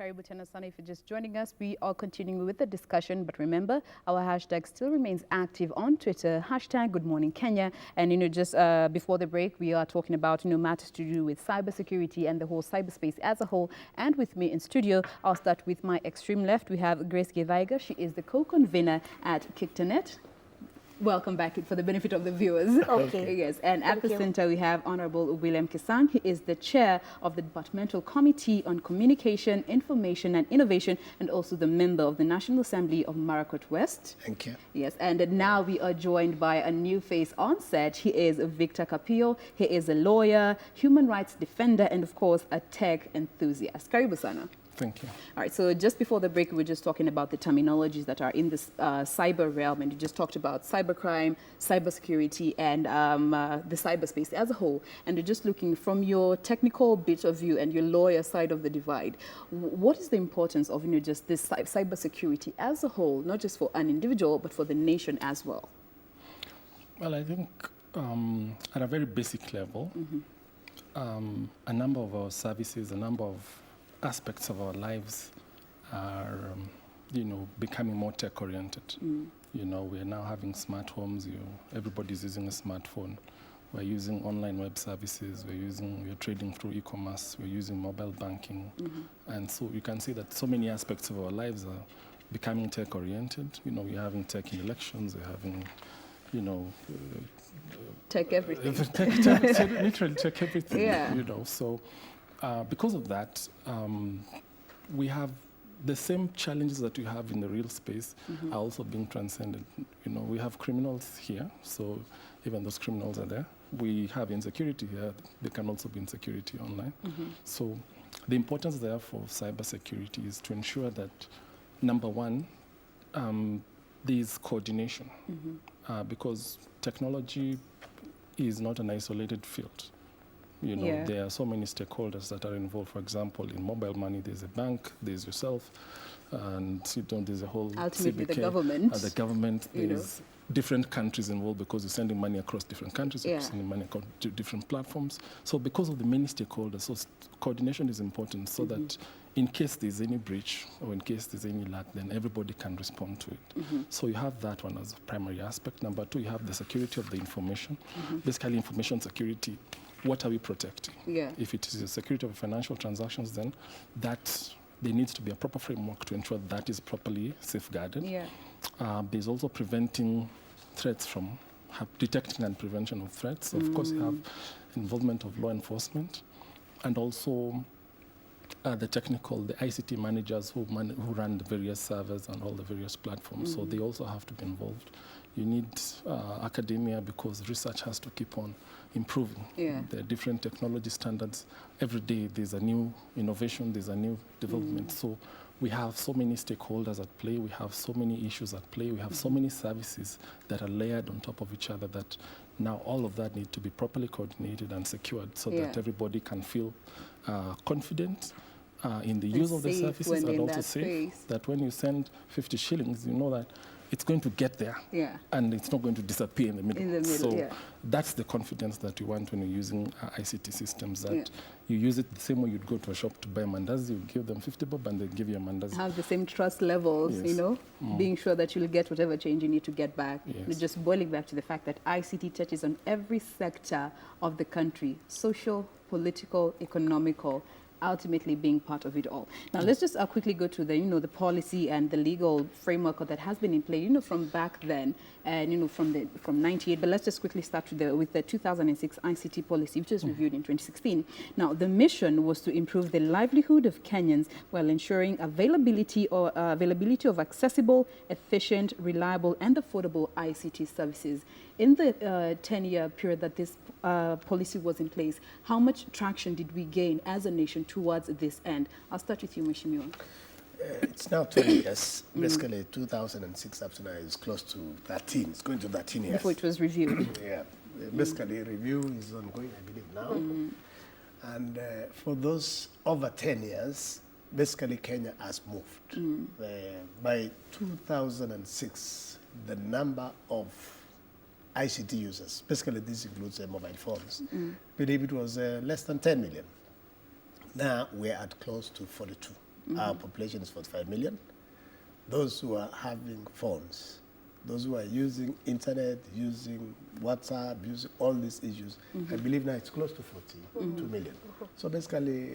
Karibu Tena Sana. If you're just joining us, we are continuing with the discussion. But remember, our hashtag still remains active on Twitter, hashtag Good Morning Kenya. And, just before the break, we are talking about, matters to do with cybersecurity and the whole cyberspace as a whole. And with me in studio, I'll start with my extreme left. We have Grace Githaiga. She is the co-convenor at KICATAnet. Welcome back for the benefit of the viewers. Okay. Yes, and at the center we have Hon.William Kisang. He is the chair of the Departmental Committee on Communication, Information and Innovation, and also the member of the National Assembly of Marakwet West. Thank you. Yes, and now we are joined by a new face on set. He is Victor Capillo. He is a lawyer, human rights defender, and of course a tech enthusiast. Karibu sana. Thank you. All right, so just before the break, we were just talking about the terminologies that are in this cyber realm, and you just talked about cybercrime, cybersecurity, and the cyberspace as a whole. And you're just looking from your technical bit of view and your lawyer side of the divide. What is the importance of just this cybersecurity as a whole, not just for an individual, but for the nation as well? Well, I think at a very basic level, a number of our services, a number of aspects of our lives are, becoming more tech-oriented. We are now having smart homes. Everybody's using a smartphone. We're using online web services. We're trading through e-commerce. We're using mobile banking. And so you can see that so many aspects of our lives are becoming tech-oriented. We're having tech in elections. We're having, tech everything. Literally tech everything. Yeah. So because of that, we have the same challenges that we have in the real space are also being transcended. We have criminals here, so even those criminals are there. We have insecurity here. There can also be insecurity online. So the importance there for cybersecurity is to ensure that, number one, there is coordination, because technology is not an isolated field. There are so many stakeholders that are involved. For example, in mobile money, there's a bank, there's yourself, and there's a whole ultimately CBK, the government. There's different countries involved because you're sending money across different countries, you're sending money across different platforms. So because of the many stakeholders, so coordination is important so that in case there's any breach or in case there's any lack, then everybody can respond to it. So you have that one as a primary aspect. Number two, you have the security of the information. Basically, information security. What are we protecting? If it is the security of financial transactions, then there needs to be a proper framework to ensure that is properly safeguarded. There's also preventing threats from detecting and prevention of threats. So of course, you have involvement of law enforcement, and also the ICT managers who run the various servers and all the various platforms. So they also have to be involved. You need academia, because research has to keep on improving. There are different technology standards. Every day there's a new innovation, there's a new development. So we have so many stakeholders at play. We have so many issues at play. We have so many services that are layered on top of each other that now all of that need to be properly coordinated and secured so that everybody can feel confident in the use of the services, and also safe that when you send 50 shillings, you know that it's going to get there, and it's not going to disappear in the middle. So that's the confidence that you want when you're using ICT systems, that you use it the same way you'd go to a shop to buy mandazi. You give them 50 bob and they give you a mandazi. Have the same trust levels, being sure that you'll get whatever change you need to get back. Just boiling back to the fact that ICT touches on every sector of the country, social, political, economical, ultimately being part of it all. Now, let's just quickly go to the, the policy and the legal framework that has been in play, from back then, and, from 98. But let's just quickly start with the 2006 ICT policy, which was reviewed in 2016. Now, the mission was to improve the livelihood of Kenyans while ensuring availability of accessible, efficient, reliable, and affordable ICT services. In the 10-year period that this policy was in place, how much traction did we gain as a nation towards this end? I'll start with you, Mheshimiwa. It's now 20 years. Basically, 2006 up to now is close to 13. It's going to 13 years. Before it was reviewed. Basically, review is ongoing, I believe, now. And for those over 10 years, basically, Kenya has moved. By 2006, the number of ICT users, basically this includes mobile phones, I believe it was less than 10 million. Now we're at close to 42. Our population is 45 million. Those who are having phones, those who are using internet, using WhatsApp, using all these issues, I believe now it's close to 42 million. So basically,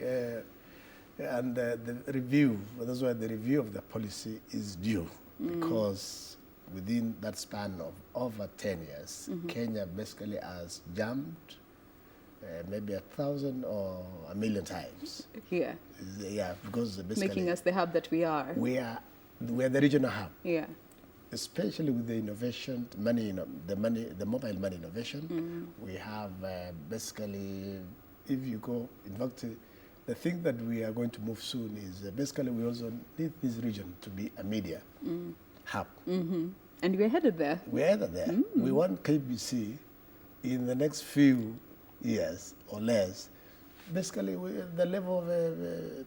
and the review, that's why the review of the policy is due, because within that span of over 10 years, Kenya basically has jumped maybe 1,000 or 1,000,000 times. Yeah. Yeah, because basically Making us the hub that we are. we're the regional hub. Yeah. Especially with the innovation, the mobile money innovation, we have basically, if you go, in fact, the thing that we are going to move soon is basically we also need this region to be a media hub. And we're headed there. We're headed there. We want KBC in the next few years or less, basically the level of a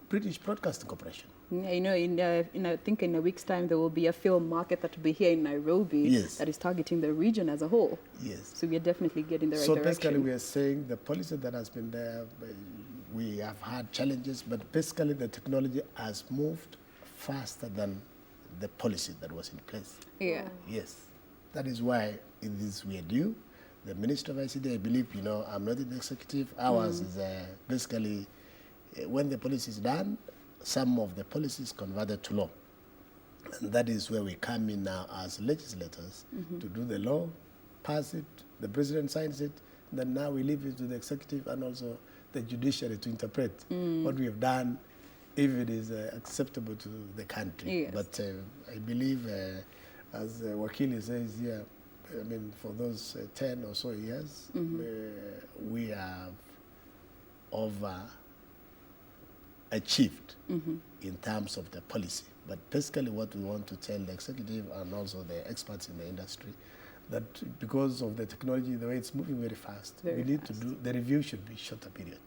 British Broadcasting Corporation. Yeah, you know, I think in a week's time there will be a film market that will be here in Nairobi. Yes. That is targeting the region as a whole. Yes. So we are definitely getting the right So direction. basically we are saying the policy that has been there, we have had challenges, but basically the technology has moved faster than the policy that was in place. Yeah. Yes. That is why it is we are due. The Minister of ICT, I believe, I'm not in the executive. Ours is basically, when the policy is done, some of the policies converted to law. And that is where we come in now as legislators to do the law, pass it, the president signs it, then now we leave it to the executive and also the judiciary to interpret what we have done, if it is acceptable to the country. Yes. But I believe, as Wakili says here, I mean, for those 10 or so years, we have overachieved in terms of the policy. But basically what we want to tell the executive and also the experts in the industry, that because of the technology, the way it's moving very fast, we need to do, the review should be shorter period.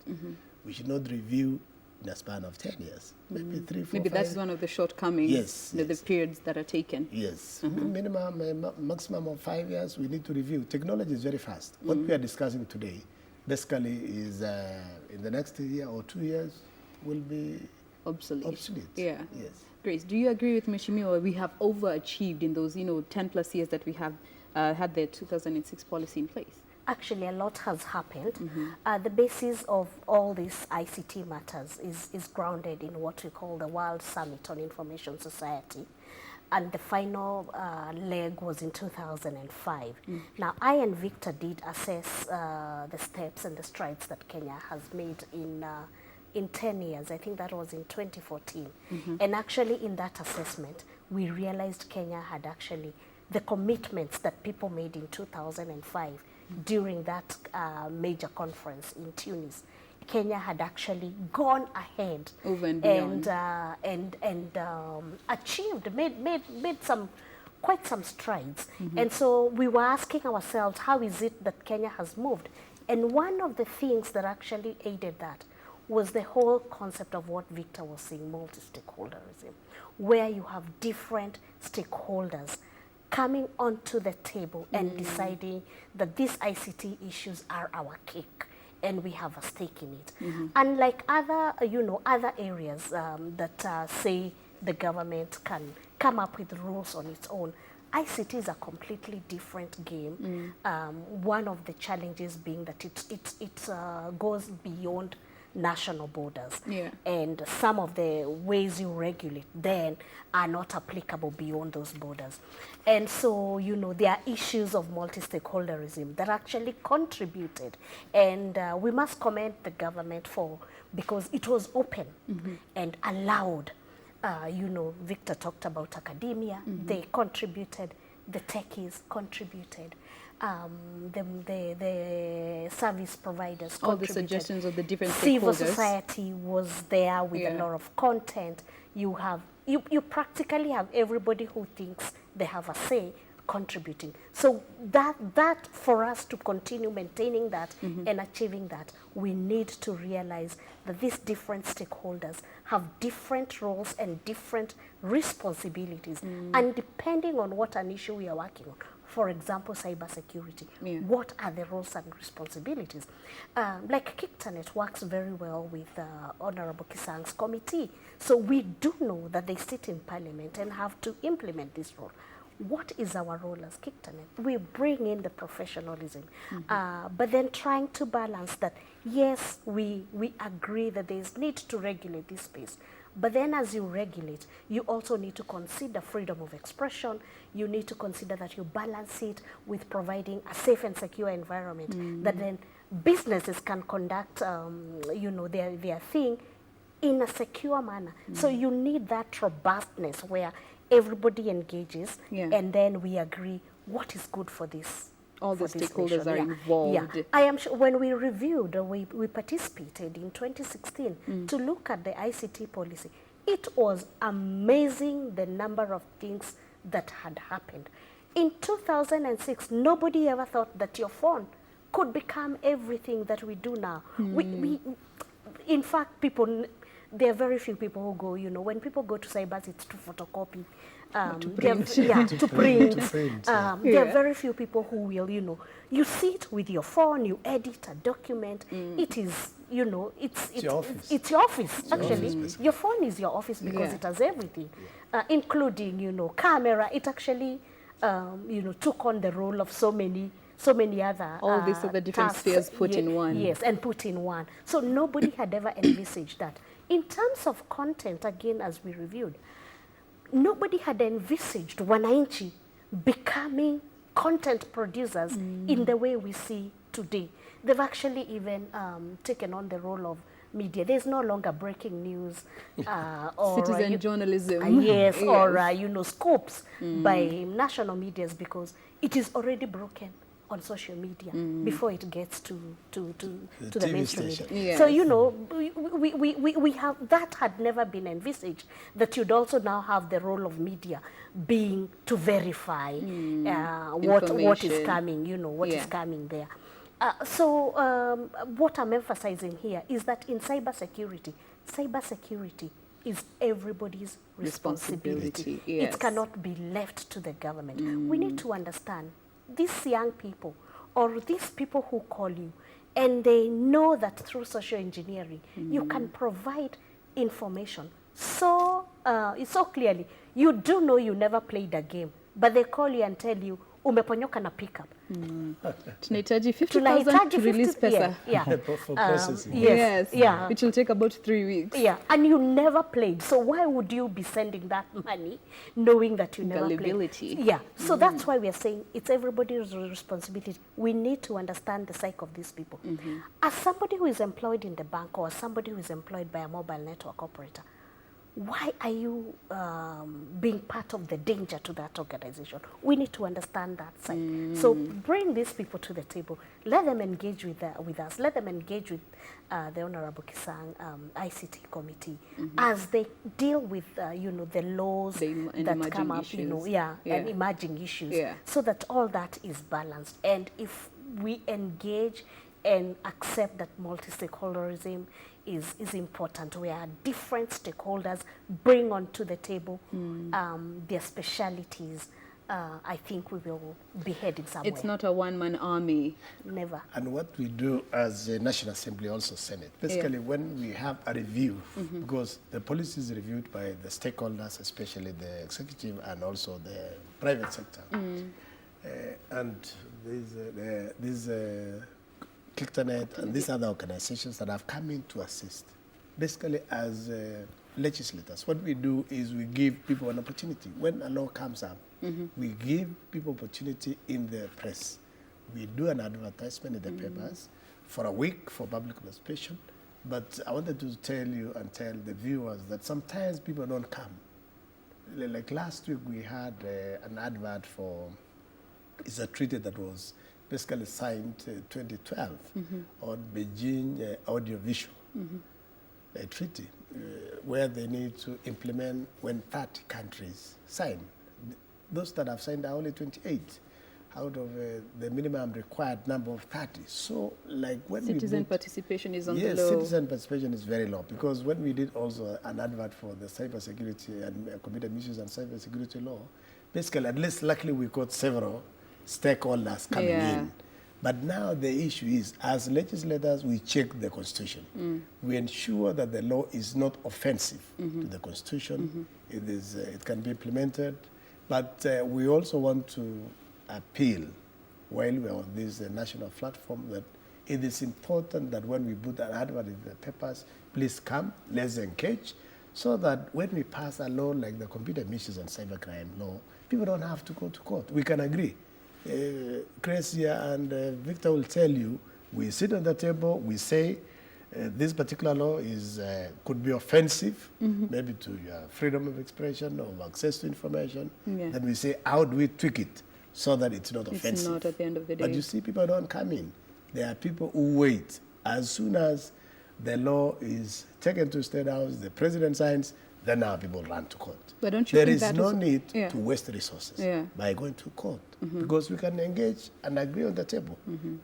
We should not review in a span of 10 years, maybe 3, 4, Maybe 5. that's one of the shortcomings. Yes, The yes. periods that are taken. Yes, minimum, maximum of 5 years, we need to review. Technology is very fast. What we are discussing today basically is in the next year or 2 years will be Obsolete. Yeah. Yes. Grace, do you agree with Mheshimiwa? We have overachieved in those, 10 plus years that we have had the 2006 policy in place. Actually, a lot has happened. The basis of all these ICT matters is grounded in what we call the World Summit on Information Society. And the final leg was in 2005. Now, I and Victor did assess the steps and the strides that Kenya has made in 10 years. I think that was in 2014. And actually, in that assessment, we realized Kenya had actually the commitments that people made in 2005 during that major conference in Tunis. Kenya had actually gone ahead Over and beyond. and achieved, made quite some strides. And so we were asking ourselves, how is it that Kenya has moved? And one of the things that actually aided that was the whole concept of what Victor was saying, multi-stakeholderism, where you have different stakeholders coming onto the table and deciding that these ICT issues are our cake and we have a stake in it. Unlike other, other areas that say the government can come up with rules on its own, ICT is a completely different game. One of the challenges being that it goes beyond national borders. Yeah. And some of the ways you regulate then are not applicable beyond those borders. And so, there are issues of multi-stakeholderism that actually contributed. And we must commend the government because it was open and allowed. Victor talked about academia. They contributed. The techies contributed. The service providers All the contributed. suggestions of the different Civil stakeholders. society was there with a lot of content. You practically have everybody who thinks they have a say contributing. So that for us to continue maintaining that and achieving that, we need to realize that these different stakeholders have different roles and different responsibilities. And depending on what an issue we are working on, for example, cybersecurity. Yeah. What are the roles and responsibilities? Like KICATAnet works very well with Honorable Kisang's committee. So we do know that they sit in Parliament and have to implement this role. What is our role as KICATAnet? We bring in the professionalism, but then trying to balance that, yes, we agree that there is need to regulate this space. But then as you regulate, you also need to consider freedom of expression. You need to consider that you balance it with providing a safe and secure environment that then businesses can conduct, their thing in a secure manner. So you need that robustness where everybody engages and then we agree what is good for this. All the stakeholders are involved. Yeah. I am sure when we reviewed, we participated in 2016 to look at the ICT policy. It was amazing the number of things that had happened. In 2006, nobody ever thought that your phone could become everything that we do now. In fact, there are very few people who go, when people go to cybers, it's to photocopy. To print. To print. There are very few people who will, you sit with your phone, you edit a document. It is, it's your office. It's your office, actually. Your phone is your office because it has everything, including, camera. It actually, took on the role of so many other all these other different tasks, spheres put in one. Yes, and put in one. So nobody had ever envisaged that. In terms of content, again, as we reviewed, nobody had envisaged wananchi becoming content producers in the way we see today. They've actually even taken on the role of media. There's no longer breaking news or citizen journalism. Yes, or scopes by national medias because it is already broken on social media before it gets to the mainstream media. Yes. So we have that had never been envisaged, that you'd also now have the role of media being to verify what is coming, what is coming there. So what I'm emphasizing here is that in cybersecurity is everybody's responsibility. Yes. It cannot be left to the government. We need to understand these young people or these people who call you and they know that through social engineering you can provide information so clearly. You do know you never played a game, but they call you and tell you umeponyoka na pickup. Tunahitaji 50,000 to release pesa. For processing. Yes. Which will take about 3 weeks. Yeah, and you never played. So why would you be sending that money knowing that you never Gullibility. played? Yeah, so that's why we are saying it's everybody's responsibility. We need to understand the psyche of these people. As somebody who is employed in the bank or somebody who is employed by a mobile network operator, why are you being part of the danger to that organization? We need to understand that side. So bring these people to the table. Let them engage with us. Let them engage with the Honorable Kisang ICT committee as they deal with the laws that come up, and emerging issues, so that all that is balanced. And if we engage and accept that multi-stakeholderism is important, where different stakeholders bring onto the table their specialities, I think we will be heading somewhere. It's not a one-man army. Never. And what we do as the National Assembly, also Senate, basically when we have a review, because the policy is reviewed by the stakeholders, especially the executive and also the private sector. And there's KICATAnet and these other organizations that have come in to assist. Basically, as legislators, what we do is we give people an opportunity. When a law comes up, we give people opportunity in the press. We do an advertisement in the papers for a week for public participation. But I wanted to tell you and tell the viewers that sometimes people don't come. Like last week, we had an advert for, it's a treaty that was basically signed 2012 on Beijing audiovisual treaty, where they need to implement when 30 countries sign. Those that have signed are only 28 out of the minimum required number of 30. So, like when citizen participation is on the low. Yes, citizen participation is very low, because when we did also an advert for the cybersecurity and computer misuse and cybersecurity law, basically, at least luckily we got several stakeholders coming in. But now the issue is, as legislators, we check the Constitution. We ensure that the law is not offensive to the Constitution. It can be implemented. But we also want to appeal, while we're on this national platform, that it is important that when we put an advert in the papers, please come, let's engage, so that when we pass a law like the Computer Misuse and Cybercrime Law, people don't have to go to court. We can agree. Cresia and Victor will tell you, we sit on the table, we say this particular law could be offensive, maybe to your freedom of expression or access to information. Then we say, how do we tweak it so that it's not offensive? It's not at the end of the day. But you see, people don't come in. There are people who wait. As soon as the law is taken to State House, the president signs, then now people run to court. But don't you there think is that no is, need to waste resources by going to court, because we can engage and agree on the table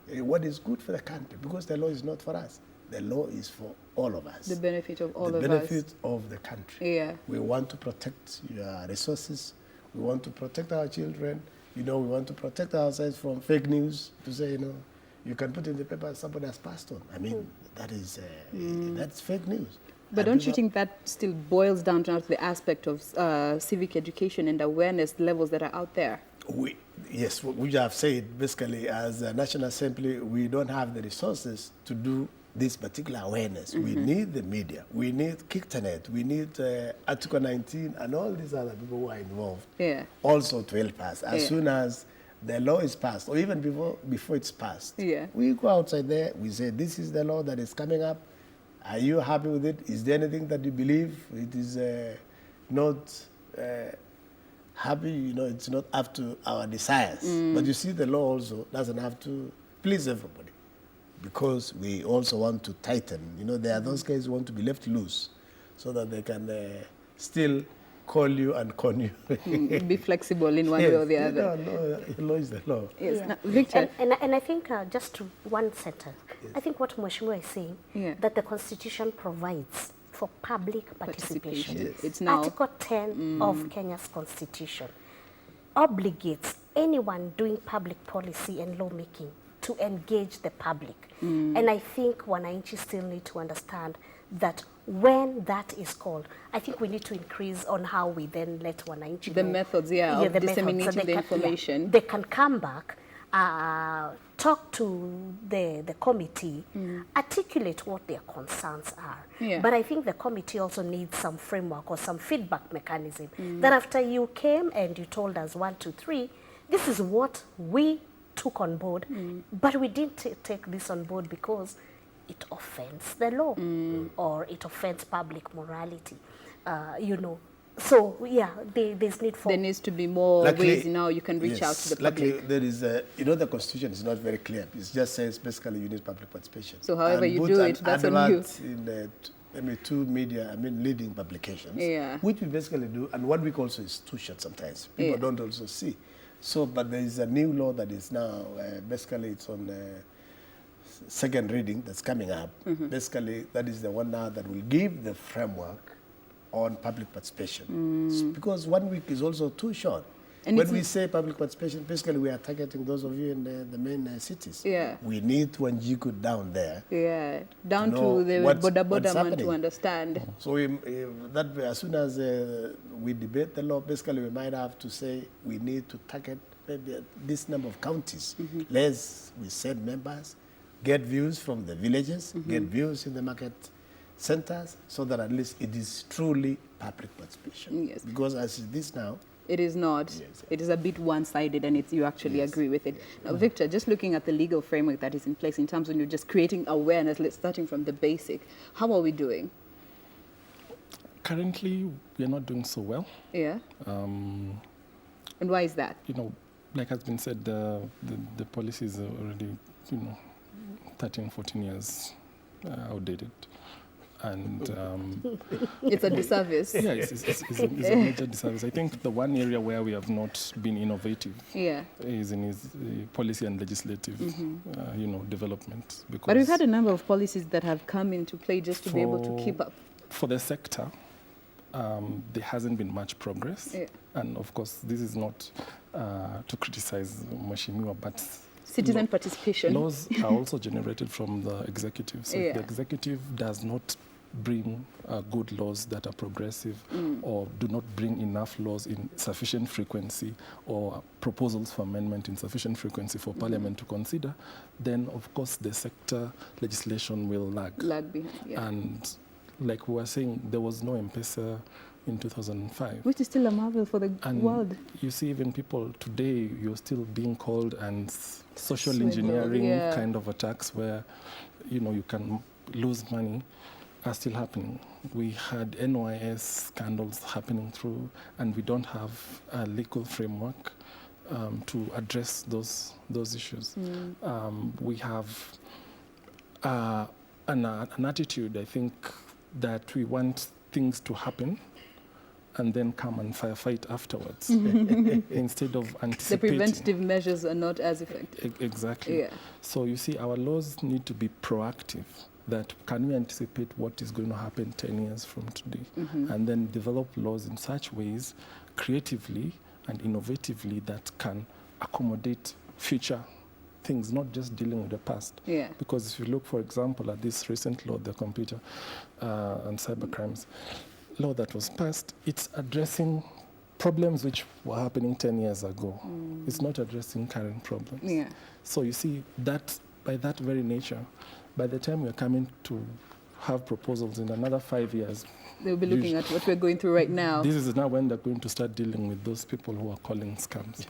what is good for the country, because the law is not for us. The law is for all of us. The benefit of all of us. The benefit of the country. Yeah. We want to protect your resources. We want to protect our children. We want to protect ourselves from fake news, to say, you can put in the paper somebody has passed on. I mean, that is, that's fake news. But don't you think that still boils down to the aspect of civic education and awareness levels that are out there? Yes, we have said, basically, as a National Assembly, we don't have the resources to do this particular awareness. We need the media. We need KICATAnet. We need Article 19 and all these other people who are involved also to help us. As soon as the law is passed, or even before it's passed, we go outside there, we say, this is the law that is coming up. Are you happy with it? Is there anything that you believe it is not happy? It's not up to our desires. But you see, the law also doesn't have to please everybody, because we also want to tighten. There are those guys who want to be left loose so that they can still call you and con you. Be flexible in one way or the other. No, the law is the law. Yes. Yeah. Now, Victor. And I think just to one sentence, I think what Mheshimiwa is saying, that the Constitution provides for public participation. Yes. It's now Article 10 of Kenya's Constitution obligates anyone doing public policy and lawmaking to engage the public. And I think wananchi still need to understand that when that is called, I think we need to increase on how we then let wananchi the know. methods, of the disseminating methods, so the information. they can come back, talk to the committee, articulate what their concerns are. But I think the committee also needs some framework or some feedback mechanism, that after you came and you told us 1, 2, 3, this is what we took on board, but we didn't take this on board because it offends the law or it offends public morality, So, there's need for... There needs to be more ways now you can reach out to the public. Luckily, there is the Constitution is not very clear. It just says basically you need public participation. So however you do it, that's on you. In two media, leading publications, which we basically do, and 1 week also is too short sometimes. People don't also see. So, but there is a new law that is now, basically it's on second reading that's coming up. Basically, that is the one now that will give the framework on public participation. Because 1 week is also too short. And when we say public participation, basically we are targeting those of you in the main cities. We need to Wanjiku down there. Down to the border man to understand. So as soon as we debate the law, basically we might have to say we need to target maybe this number of counties. We send members, get views from the villages, get views in the market centers, so that at least it is truly public participation. Because as it is now, it is not. It is a bit one-sided, and you actually agree with it. Now, Victor, just looking at the legal framework that is in place in terms of just creating awareness, starting from the basic, how are we doing? Currently, we are not doing so well. And why is that? Like has been said, the policies are already, 13, 14 years outdated. And it's a disservice. It's a major disservice. I think the one area where we have not been innovative is in policy and legislative, development. But we've had a number of policies that have come into play just to be able to keep up. For the sector, there hasn't been much progress. Yeah. And of course, this is not to criticize Mheshimiwa, but citizen participation. Laws are also generated from the executive. So if the executive does not bring good laws that are progressive or do not bring enough laws in sufficient frequency or proposals for amendment in sufficient frequency for Parliament to consider, then of course the sector legislation will lag. Lag behind, yeah. And like we were saying, there was no M-Pesa in 2005. Which is still a marvel for the world. You see even people today, you're still being called and social engineering kind of attacks where, you can lose money are still happening. We had NYS scandals happening through, and we don't have a legal framework to address those issues. We have an attitude, I think, that we want things to happen and then come and firefight afterwards instead of anticipating. The preventative measures are not as effective. Exactly. Yeah. So you see, our laws need to be proactive. That can we anticipate what is going to happen 10 years from today, and then develop laws in such ways, creatively and innovatively, that can accommodate future things, not just dealing with the past. Yeah. Because if you look, for example, at this recent law, the Computer and Cybercrimes law that was passed, it's addressing problems which were happening 10 years ago. It's not addressing current problems. Yeah. So you see, that by that very nature, by the time we're coming to have proposals in another 5 years, they'll be looking at what we're going through right now. This is now when they're going to start dealing with those people who are calling scams.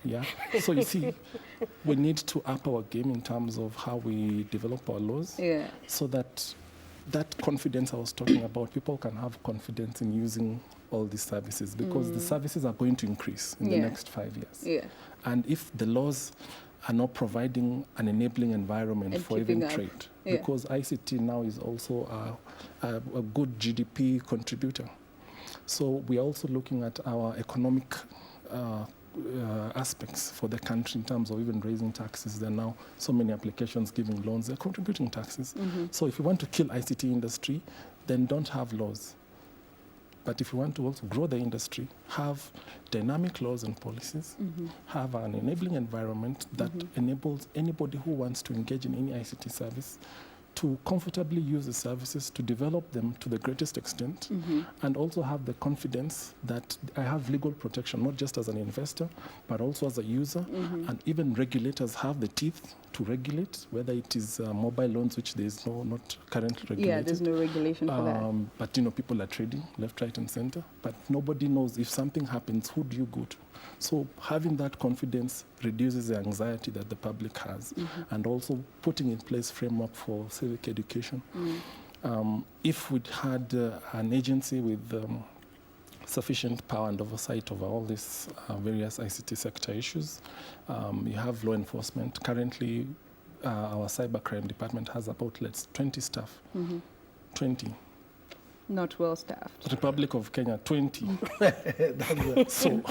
Yeah. So you see, we need to up our game in terms of how we develop our laws, so that confidence I was talking about, people can have confidence in using all these services, because the services are going to increase in the next 5 years. Yeah. And if the laws are not providing an enabling environment and for even trade, because ICT now is also a good GDP contributor. So we are also looking at our economic aspects for the country in terms of even raising taxes. There are now so many applications giving loans, they're contributing taxes. So if you want to kill ICT industry, then don't have laws. But if you want to also grow the industry, have dynamic laws and policies, have an enabling environment that enables anybody who wants to engage in any ICT service to comfortably use the services, to develop them to the greatest extent, and also have the confidence that I have legal protection, not just as an investor, but also as a user. And even regulators have the teeth to regulate, whether it is mobile loans, which there is not currently regulated. Yeah, there's no regulation for that. But people are trading left, right, and center. But nobody knows if something happens, who do you go to? So having that confidence reduces the anxiety that the public has, and also putting in place framework for civic education. If we'd had an agency with sufficient power and oversight over all these various ICT sector issues, you have law enforcement. Currently, our cybercrime department has about 20 staff. 20. Not well staffed. Republic of Kenya, 20. So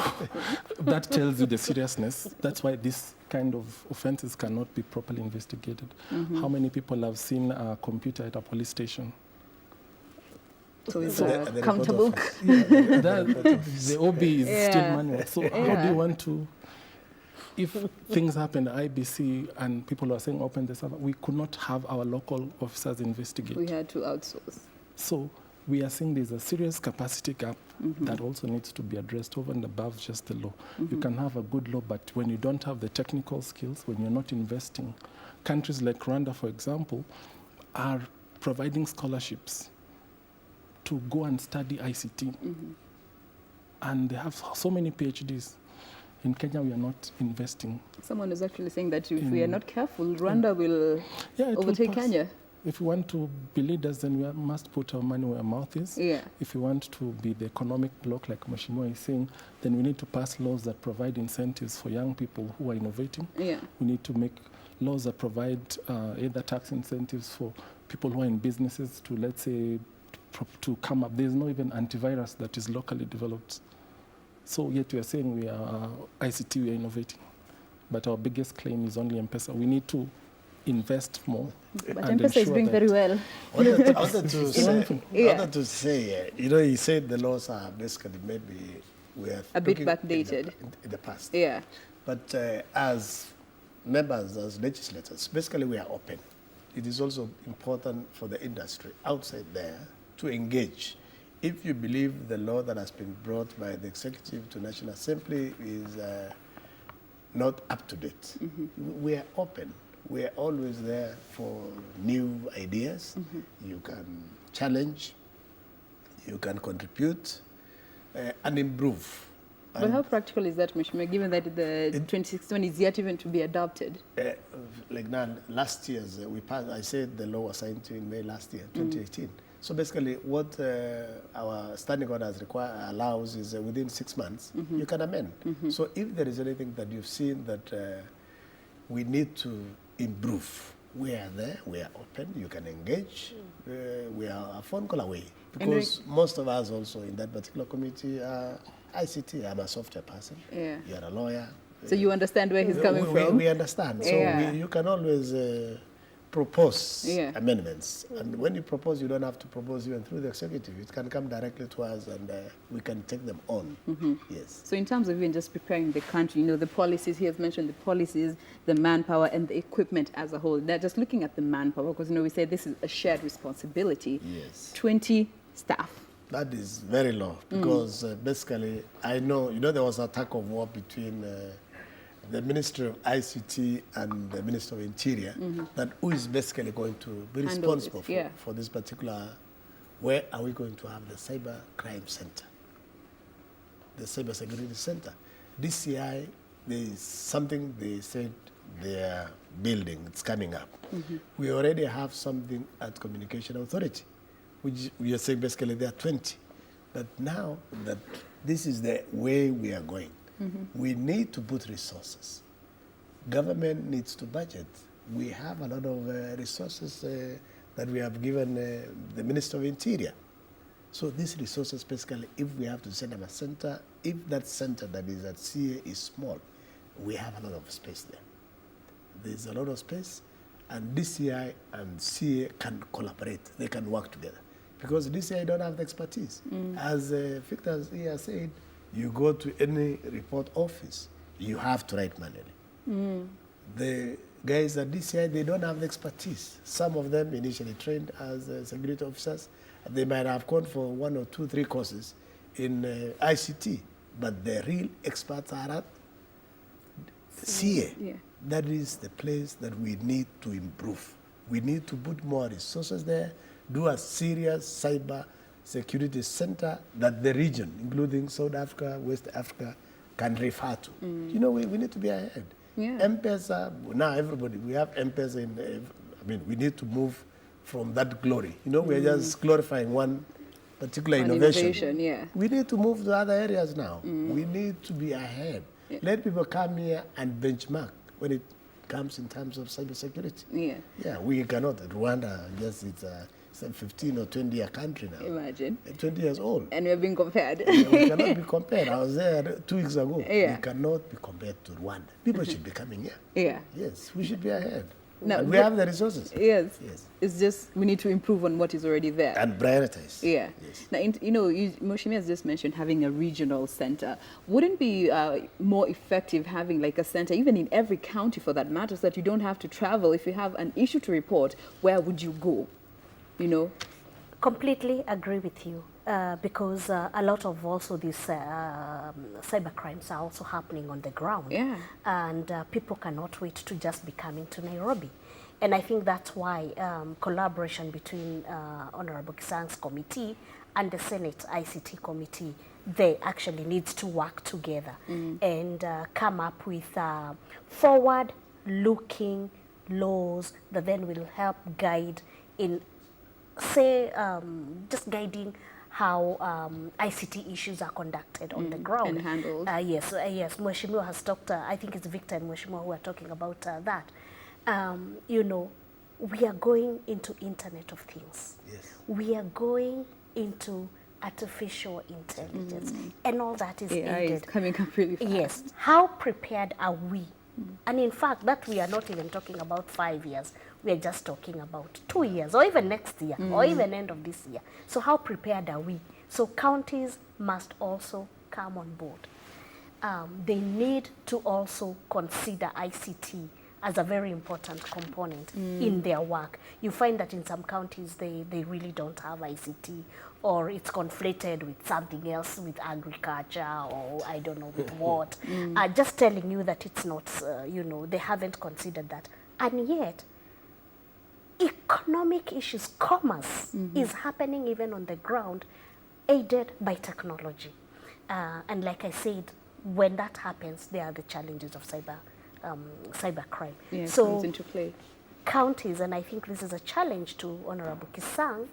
that tells you the seriousness. That's why this kind of offenses cannot be properly investigated. How many people have seen a computer at a police station? So it's accountable. The OB is still manual. So how do you want to, if things happen at IBC and people are saying open the server, we could not have our local officers investigate. We had to outsource. So we are saying there's a serious capacity gap that also needs to be addressed over and above just the law. You can have a good law, but when you don't have the technical skills, when you're not investing, countries like Rwanda, for example, are providing scholarships to go and study ICT. And they have so many PhDs. In Kenya, we are not investing. Someone is actually saying that if we are not careful, Rwanda will overtake Kenya. If we want to be leaders, then we must put our money where our mouth is. If we want to be the economic bloc, like Mheshimiwa is saying, then we need to pass laws that provide incentives for young people who are innovating. We need to make laws that provide either tax incentives for people who are in businesses to, let's say, to come up. There's no even antivirus that is locally developed. So yet we are saying we are ICT, we are innovating. But our biggest claim is only M-Pesa. We need to invest more. But and M-Pesa is ensure doing that- very well. I wanted to say, Yeah. he said the laws are basically maybe we are A bit talking backdated. in the past. Yeah. But as members, as legislators, basically we are open. It is also important for the industry outside there to engage. If you believe the law that has been brought by the executive to National Assembly is not up to date, we are open. We are always there for new ideas. You can challenge, you can contribute, and improve. But how practical is that, Mheshimiwa, given that the 2016 is yet even to be adopted? Like now, last year's, we passed, I said the law was signed in May last year, 2018. So basically what our standing orders allows is within 6 months, you can amend. So if there is anything that you've seen that we need to improve, we are there, we are open, you can engage, we are a phone call away. Because most of us also in that particular committee are ICT. I'm a software person. Yeah. You're a lawyer. So you understand where he's coming from? We understand. So Yeah. you can always propose Yeah. amendments. And when you propose, you don't have to propose even through the executive. It can come directly to us and we can take them on. Yes. So in terms of even just preparing the country, you know, the policies, he has mentioned the policies, the manpower and the equipment as a whole. They're just looking at the manpower because, you know, we say this is a shared responsibility. Yes. 20 staff. That is very low because basically, I know, you know, there was a tug of war between the Ministry of ICT and the Minister of Interior, that who is basically going to be responsible for this particular, where are we going to have the cyber crime center, the cybersecurity center. DCI, there is something they said they are building, it's coming up. We already have something at Communication Authority, which we are saying basically there are 20. But now that this is the way we are going, we need to put resources. Government needs to budget. We have a lot of resources that we have given the Minister of Interior. So these resources, basically, if we have to set up a center, if that center that is at CA is small, we have a lot of space there. There's a lot of space, and DCI and CA can collaborate. They can work together. Because DCI don't have the expertise. As Victor here said, you go to any report office, you have to write manually. The guys at DCI, they don't have the expertise. Some of them initially trained as security officers. They might have gone for 1 or 2, 3 courses in ICT, but the real experts are at CA. Yeah. That is the place that we need to improve. We need to put more resources there, do a serious cyber security center that the region, including South Africa, West Africa, can refer to. You know, we need to be ahead. Yeah. M-Pesa, now everybody, we have M-Pesa in, we need to move from that glory. You know, we're just glorifying one particular innovation. Yeah. We need to move to other areas now. We need to be ahead. Yeah. Let people come here and benchmark when it comes in terms of cybersecurity. Yeah. Yeah, we cannot. Rwanda, yes, it's a 15 or 20-year country now. Imagine. 20 years old. And we're being compared. Yeah, we cannot be compared. I was there 2 weeks ago. Yeah. We cannot be compared to Rwanda. People should be coming here. Yeah. Yes, we should be ahead. Now, And we have the resources. Yes. Yes. It's just we need to improve on what is already there. And prioritize. Yeah. Yes. Now, Mheshimiwa has just mentioned having a regional center. Wouldn't it be more effective having like a center, even in every county for that matter, so that you don't have to travel? If you have an issue to report, where would you go? You know? Completely agree with you because a lot of also these cyber crimes are also happening on the ground. Yeah. And people cannot wait to just be coming to Nairobi. And I think that's why collaboration between Honorable Kisang's committee and the Senate ICT committee, they actually needs to work together and come up with forward-looking laws that then will help guide in, say, just guiding how ICT issues are conducted on the ground. And handled. Yes, Mheshimiwa has talked, I think it's Victor and Mheshimiwa who are talking about that. You know, we are going into Internet of Things. Yes. We are going into artificial intelligence, and all that is AI needed. is coming up really fast. Yes. How prepared are we And in fact, that we are not even talking about 5 years. We are just talking about 2 years, or even next year, or even end of this year. So how prepared are we? So counties must also come on board. They need to also consider ICT as a very important component in their work. You find that in some counties, they really don't have ICT, or it's conflated with something else, with agriculture, or I don't know with what. Just telling you that it's not, you know, they haven't considered that. And yet, economic issues, commerce is happening even on the ground, aided by technology. And like I said, when that happens, there are the challenges of cybercrime. Yeah, so comes into play. Counties, and I think this is a challenge to Honorable Kisang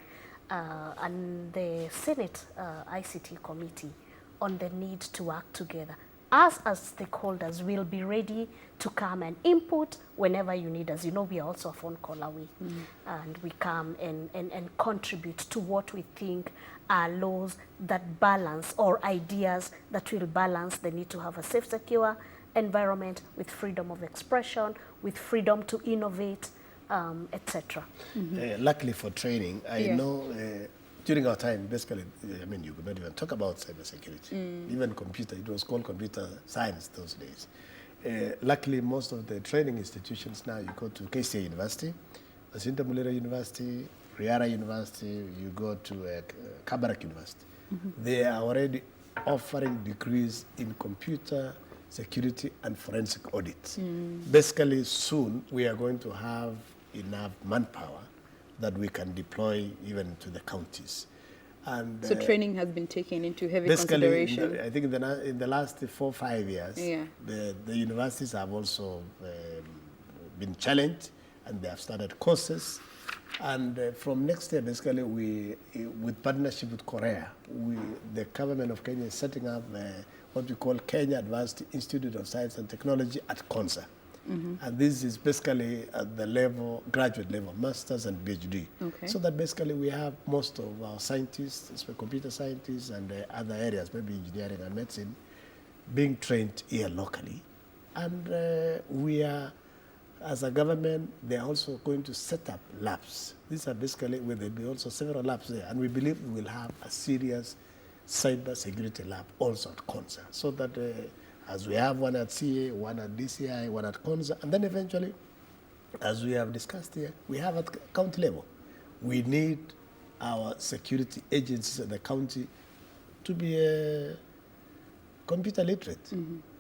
and the Senate ICT committee on the need to work together. Us as stakeholders will be ready to come and input whenever you need us. You know, we are also a phone call away. And we come and contribute to what we think are laws that balance, or ideas that will balance the need to have a safe, secure environment with freedom of expression, with freedom to innovate, etc. Luckily for training, I know during our time, basically, I mean, you could not even talk about cybersecurity. Even computer, it was called computer science those days. Luckily, most of the training institutions now, you go to KCA University, Jacinta Mulera University, Riara University, you go to Kabarak University. They are already offering degrees in computer security and forensic audit. Basically, soon we are going to have enough manpower that we can deploy even to the counties. And So training has been taken into heavy basically, consideration. I think in the last 4 or 5 years, the universities have also been challenged, and they have started courses. And from next year, basically, with partnership with Korea, the government of Kenya is setting up what we call Kenya Advanced Institute of Science and Technology at KONSA. And this is basically at the level, graduate level, master's and PhD. Okay. So that basically we have most of our scientists, especially computer scientists and other areas, maybe engineering and medicine, being trained here locally. And we are, as a government, they are also going to set up labs. These are basically where there will be also several labs there. And we believe we will have a serious cybersecurity lab also at KONSA, so that as we have one at CA, one at DCI, one at KONSA, and then eventually, as we have discussed here, we have at county level. We need our security agencies at the county to be computer literate.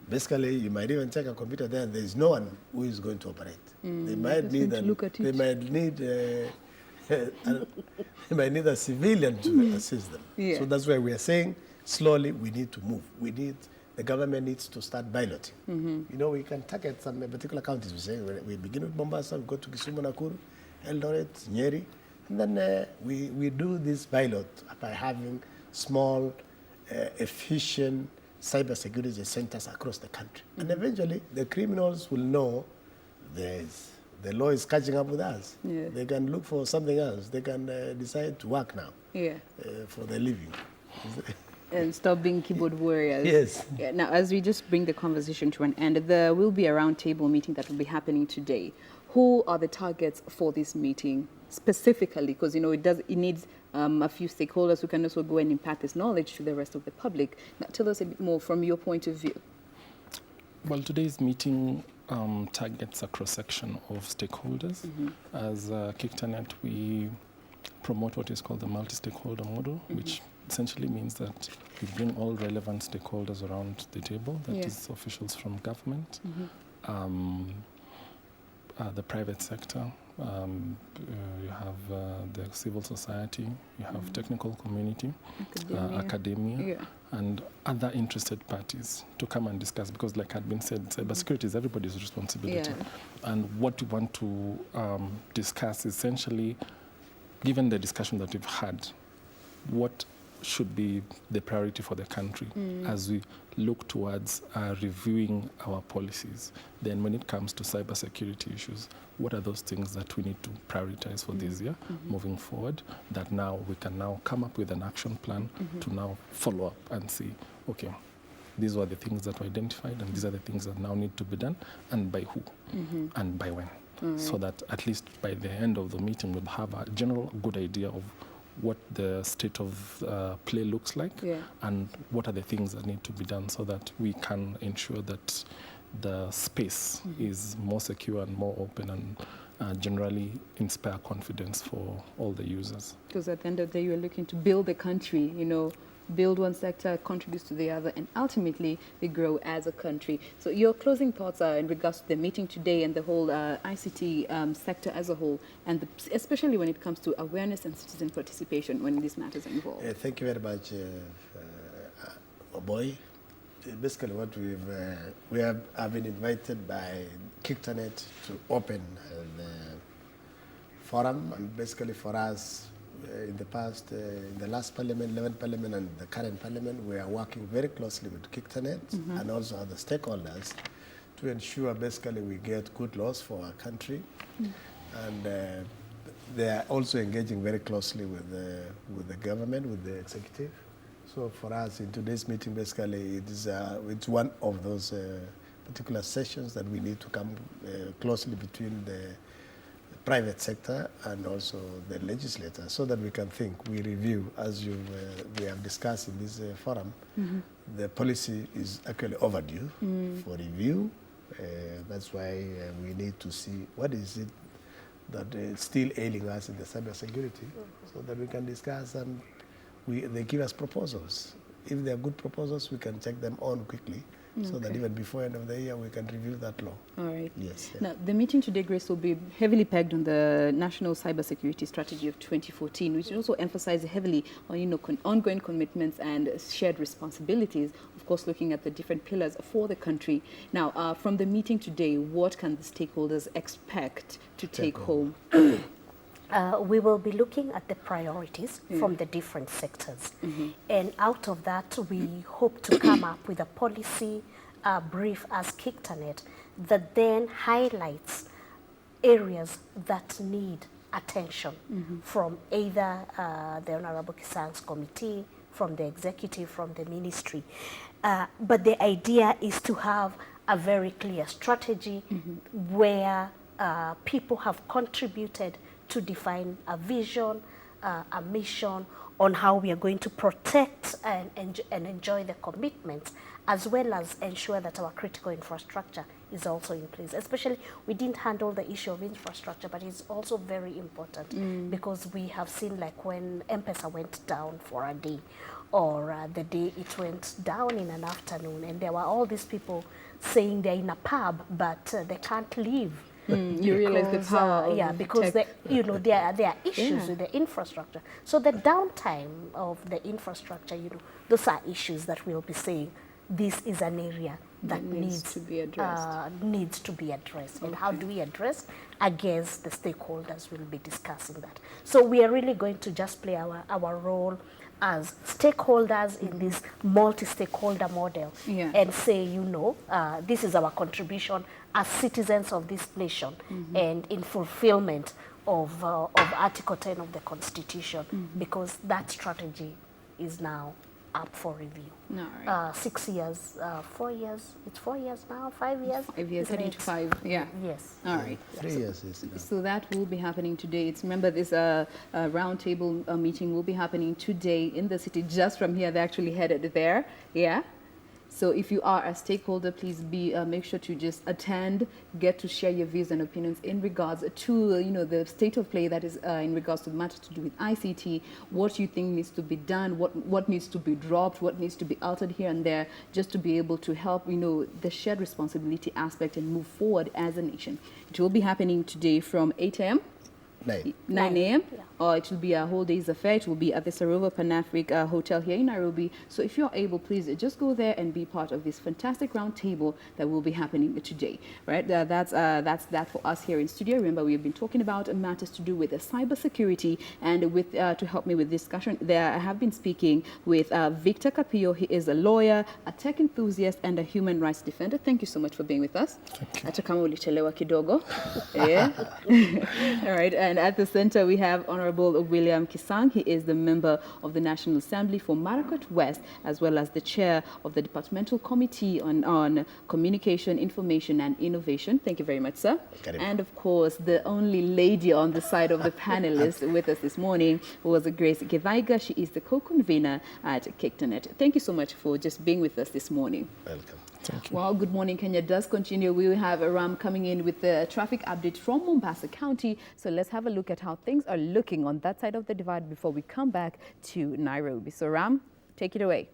Basically, you might even take a computer there, and there is no one who is going to operate. They might need they might need a civilian to assist them. So that's why we are saying slowly we need to move. The government needs to start piloting. You know, we can target some particular counties. We say we begin with Mombasa, we go to Kisumu, Nakuru, Eldoret, Nyeri, and then we do this pilot by having small, efficient cybersecurity centers across the country. And eventually, the criminals will know the law is catching up with us. They can look for something else. They can decide to work now for their living. And stop being keyboard warriors. Yes. Yeah, now, as we just bring the conversation to an end, there will be a roundtable meeting that will be happening today. Who are the targets for this meeting specifically? Because, you know, it needs a few stakeholders who can also go and impart this knowledge to the rest of the public. Now, tell us a bit more from your point of view. Well, today's meeting targets a cross-section of stakeholders. As KICATAnet, we promote what is called the multi-stakeholder model, which essentially means that we bring all relevant stakeholders around the table, that is officials from government, the private sector, you have the civil society, you have technical community, academia, and other interested parties to come and discuss, because like had been said, cybersecurity is everybody's responsibility. And what we want to discuss essentially, given the discussion that we've had, what should be the priority for the country as we look towards reviewing our policies. Then when it comes to cybersecurity issues, what are those things that we need to prioritize for this year moving forward, that now we can now come up with an action plan to now follow up and see, okay, these were the things that were identified, and these are the things that now need to be done, and by who, and by when. So that at least by the end of the meeting, we'll have a general good idea of what the state of play looks like, and what are the things that need to be done so that we can ensure that the space is more secure and more open and generally inspire confidence for all the users. Because at the end of the day, you're looking to build the country, you know, build one sector, contributes to the other, and ultimately we grow as a country. So your closing thoughts are in regards to the meeting today and the whole ICT sector as a whole, and especially when it comes to awareness and citizen participation when these matters are involved. Thank you very much, Wambui. Basically, what I've been invited by KICATAnet to open the forum, and basically for us, in the last parliament, 11th parliament, and the current parliament, we are working very closely with KICATAnet and also other stakeholders to ensure basically we get good laws for our country, and they are also engaging very closely with the government, with the executive. So for us in today's meeting, basically it's one of those particular sessions that we need to come closely between the private sector and also the legislator, so that we can think, we review, as we have discussed in this forum. The policy is actually overdue for review. That's why we need to see what is it that is still ailing us in the cybersecurity, so that we can discuss, and they give us proposals. If they are good proposals, we can take them on quickly, so that even before end of the year we can review that law. All right. Yes. Now, the meeting today, Grace, will be heavily pegged on the National Cybersecurity Strategy of 2014, which also emphasizes heavily on, you know, ongoing commitments and shared responsibilities, of course, looking at the different pillars for the country. Now, from the meeting today, what can the stakeholders expect to take home? We will be looking at the priorities from the different sectors. And out of that, we hope to come up with a policy brief as KICATAnet that then highlights areas that need attention from either the Honorable Kisang's committee, from the executive, from the ministry. But the idea is to have a very clear strategy where people have contributed to define a vision, a mission on how we are going to protect and enjoy the commitments, as well as ensure that our critical infrastructure is also in place. Especially, we didn't handle the issue of infrastructure, but it's also very important because we have seen, like when M-Pesa went down for a day, or the day it went down in an afternoon, and there were all these people saying they're in a pub, but they can't leave. You realize the power because there are issues with the infrastructure. So the downtime of the infrastructure, those are issues that we'll be saying this is an area that needs to be addressed. And how do we address? Against the stakeholders, we'll be discussing that. So we are really going to just play our role as stakeholders in this multi-stakeholder model and say, this is our contribution as citizens of this nation and in fulfillment of Article 10 of the Constitution, because that strategy is now up for review. No, right. 6 years, 4 years, it's 4 years now, 5 years? 5 years, heading to 5, yeah. Yes. All right. 3 years is now. So that will be happening today. Remember, this roundtable meeting will be happening today in the city, just from here. They're actually headed there, yeah? So if you are a stakeholder, please make sure to just attend, get to share your views and opinions in regards to the state of play that is in regards to matters to do with ICT, what you think needs to be done, what needs to be dropped, what needs to be altered here and there, just to be able to help the shared responsibility aspect and move forward as a nation. It will be happening today from 8 a.m. 9 a.m. Or it will be a whole day's affair. It will be at the Sarova Pan-Africa Hotel here in Nairobi. So if you're able, please just go there and be part of this fantastic round table that will be happening today. Right? That's that for us here in studio. Remember, we've been talking about matters to do with cybersecurity, and with to help me with discussion, I have been speaking with Victor Capillo. He is a lawyer, a tech enthusiast, and a human rights defender. Thank you so much for being with us. Hata kama ulichelewa kidogo. Yeah. All right. And at the center, we have Hon.William Kisang. He is the member of the National Assembly for Marakwet West, as well as the chair of the Departmental Committee on Communication, Information and Innovation. Thank you very much, sir. And of course, the only lady on the side of the panelists with us this morning was Grace Githaiga. She is the co-convenor at KICATAnet. Thank you so much for just being with us this morning. Welcome. Thank you. Well, Good Morning Kenya does continue. We will have Ram coming in with the traffic update from Mombasa County. So let's have a look at how things are looking on that side of the divide before we come back to Nairobi. So Ram, take it away.